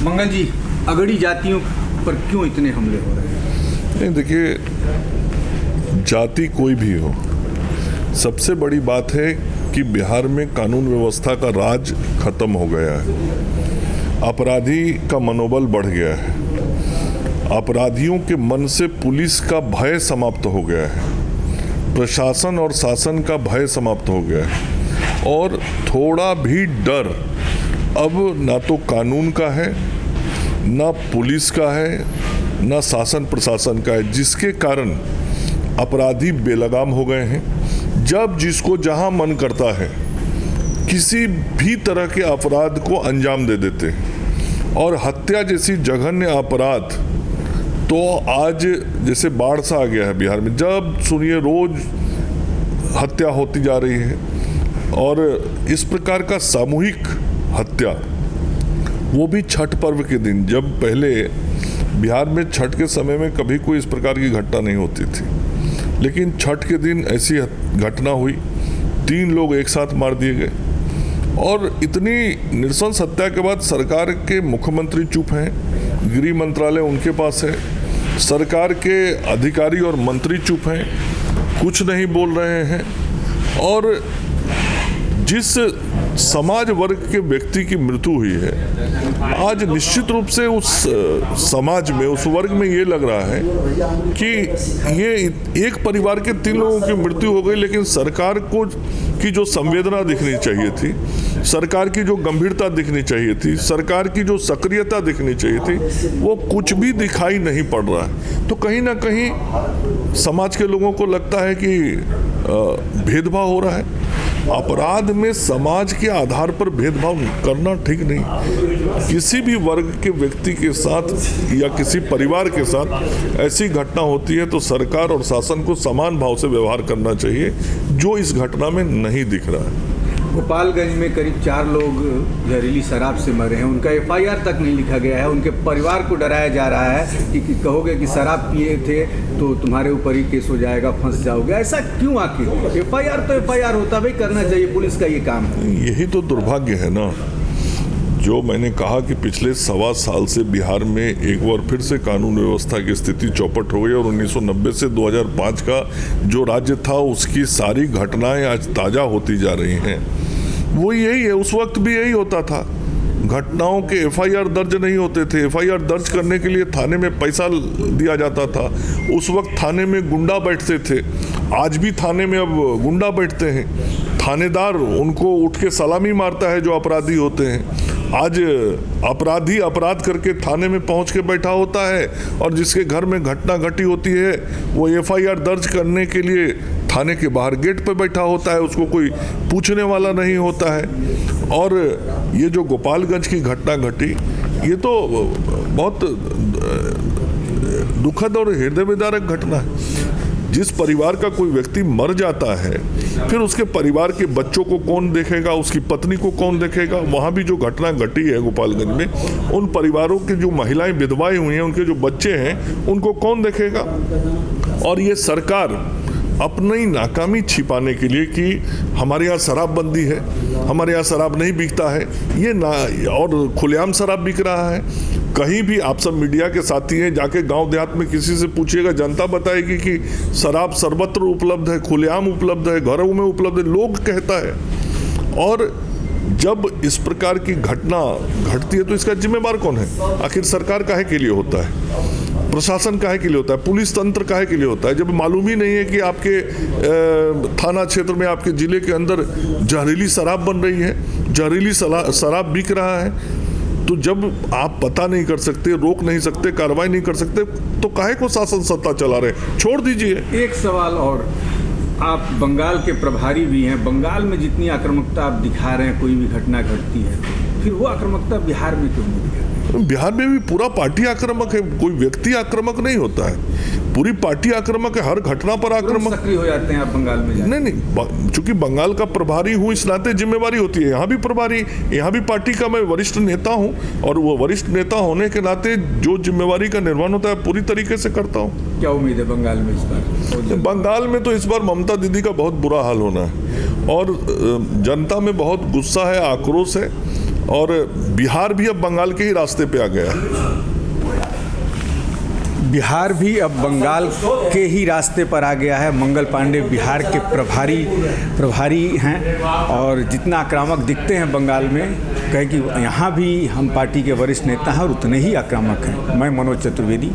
मंगल जी, अगड़ी जातियों पर क्यों इतने हमले हो रहे हैं? नहीं, देखिए, जाति कोई भी हो, सबसे बड़ी बात है कि बिहार में कानून व्यवस्था का राज खत्म हो गया है। अपराधी का मनोबल बढ़ गया है। अपराधियों के मन से पुलिस का भय समाप्त हो गया है। प्रशासन और शासन का भय समाप्त हो गया है और थोड़ा भी डर अब ना तो कानून का है, ना पुलिस का है, ना शासन प्रशासन का है, जिसके कारण अपराधी बेलगाम हो गए हैं। जब जिसको जहां मन करता है किसी भी तरह के अपराध को अंजाम दे देते हैं और हत्या जैसी जघन्य अपराध तो आज जैसे बाढ़ सा आ गया है बिहार में। जब सुनिए रोज हत्या होती जा रही है और इस प्रकार का सामूहिक हत्या, वो भी छठ पर्व के दिन। जब पहले बिहार में छठ के समय में कभी कोई इस प्रकार की घटना नहीं होती थी, लेकिन छठ के दिन ऐसी घटना हुई, 3 लोग एक साथ मार दिए गए। और इतनी नृशंस हत्या के बाद सरकार के मुख्यमंत्री चुप हैं, गृह मंत्रालय उनके पास है, सरकार के अधिकारी और मंत्री चुप हैं, कुछ नहीं बोल रहे हैं। और जिस समाज वर्ग के व्यक्ति की मृत्यु हुई है, आज निश्चित रूप से उस समाज में, उस वर्ग में ये लग रहा है कि ये एक परिवार के 3 लोगों की मृत्यु हो गई, लेकिन सरकार को की जो संवेदना दिखनी चाहिए थी, सरकार की जो गंभीरता दिखनी चाहिए थी, सरकार की जो सक्रियता दिखनी चाहिए थी, वो कुछ भी दिखाई नहीं पड़ रहा है। तो कहीं ना कहीं समाज के लोगों को लगता है कि भेदभाव हो रहा है। अपराध में समाज के आधार पर भेदभाव करना ठीक नहीं। किसी भी वर्ग के व्यक्ति के साथ या किसी परिवार के साथ ऐसी घटना होती है तो सरकार और शासन को समान भाव से व्यवहार करना चाहिए, जो इस घटना में नहीं दिख रहा है। गोपालगंज में करीब 4 लोग जहरीली शराब से मरे हैं, उनका FIR तक नहीं लिखा गया है। उनके परिवार को डराया जा रहा है कि कहोगे कि शराब पिए थे तो तुम्हारे ऊपर ही केस हो जाएगा, फंस जाओगे। ऐसा क्यों? आखिर FIR तो FIR होता भाई, करना चाहिए, पुलिस का ये काम है। यही तो दुर्भाग्य है ना, जो मैंने कहा कि पिछले 1.25 साल से बिहार में एक बार फिर से कानून व्यवस्था की स्थिति चौपट हो गई और 1990 से 2005 का जो राज्य था उसकी सारी घटनाएं आज ताज़ा होती जा रही हैं। वो यही है, उस वक्त भी यही होता था। घटनाओं के FIR दर्ज नहीं होते थे। FIR दर्ज करने के लिए थाने में पैसा दिया जाता था। उस वक्त थाने में गुंडा बैठते थे। आज भी थाने में अब गुंडा बैठते हैं। थानेदार उनको उठ के सलामी मारता है जो अपराधी होते हैं। आज अपराधी अपराध करके थाने में पहुंच के बैठा होता है और जिसके घर में घटना घटी होती है वो FIR दर्ज करने के लिए थाने के बाहर गेट पर बैठा होता है, उसको कोई पूछने वाला नहीं होता है। और ये जो गोपालगंज की घटना घटी, ये तो बहुत दुखद और हृदय विदारक घटना है। जिस परिवार का कोई व्यक्ति मर जाता है, फिर उसके परिवार के बच्चों को कौन देखेगा, उसकी पत्नी को कौन देखेगा। वहाँ भी जो घटना घटी है गोपालगंज में, उन परिवारों के जो महिलाएं विधवाएं हुई हैं, उनके जो बच्चे हैं, उनको कौन देखेगा। और ये सरकार अपनी नाकामी छिपाने के लिए कि हमारे यहाँ शराबबंदी है, हमारे यहाँ शराब नहीं बिकता है, ये ना, और खुलेआम शराब बिक रहा है। कहीं भी आप सब मीडिया के साथी हैं, जाके गांव देहात में किसी से पूछिएगा, जनता बताएगी कि शराब सर्वत्र उपलब्ध है, खुलेआम उपलब्ध है, घरों में उपलब्ध है, लोग कहता है। और जब इस प्रकार की घटना घटती है तो इसका जिम्मेवार कौन है? आखिर सरकार काहे के लिए होता है, प्रशासन काहे के लिए होता है, पुलिस तंत्र काहे के लिए होता है, जब मालूम ही नहीं है कि आपके थाना क्षेत्र में, आपके जिले के अंदर जहरीली शराब बन रही है, जहरीली शराब बिक रहा है। तो जब आप पता नहीं कर सकते, रोक नहीं सकते, कार्रवाई नहीं कर सकते, तो काहे को शासन सत्ता चला रहे? छोड़ दीजिए। एक सवाल और, आप बंगाल के प्रभारी भी हैं। बंगाल में जितनी आक्रामकता आप दिखा रहे हैं, कोई भी घटना घटती है, फिर वो आक्रामकता बिहार में क्यों नहीं दिखा? बिहार में भी पूरा पार्टी आक्रामक है, कोई व्यक्ति आक्रामक नहीं होता है, पूरी पार्टी आक्रामक है, हर घटना पर आक्रामक। सक्रिय हो जाते हैं आप बंगाल में? नहीं, चूंकि बंगाल का प्रभारी हूँ इस नाते जिम्मेवारी होती है। यहाँ भी प्रभारी, यहाँ भी पार्टी का मैं वरिष्ठ नेता हूँ और वो वरिष्ठ नेता होने के नाते जो जिम्मेवारी का निर्वहन होता है पूरी तरीके से करता हूँ। क्या उम्मीद है बंगाल में इस बार? बंगाल में तो इस बार ममता दीदी का बहुत बुरा हाल होना है और जनता में बहुत गुस्सा है, आक्रोश है और बिहार भी अब बंगाल के ही रास्ते पे आ गया है। बिहार भी अब बंगाल के ही रास्ते पर आ गया है। मंगल पांडे बिहार के प्रभारी हैं और जितना आक्रामक दिखते हैं बंगाल में, कहे कि यहाँ भी हम पार्टी के वरिष्ठ नेता हैं और उतने ही आक्रामक हैं। मैं मनोज चतुर्वेदी।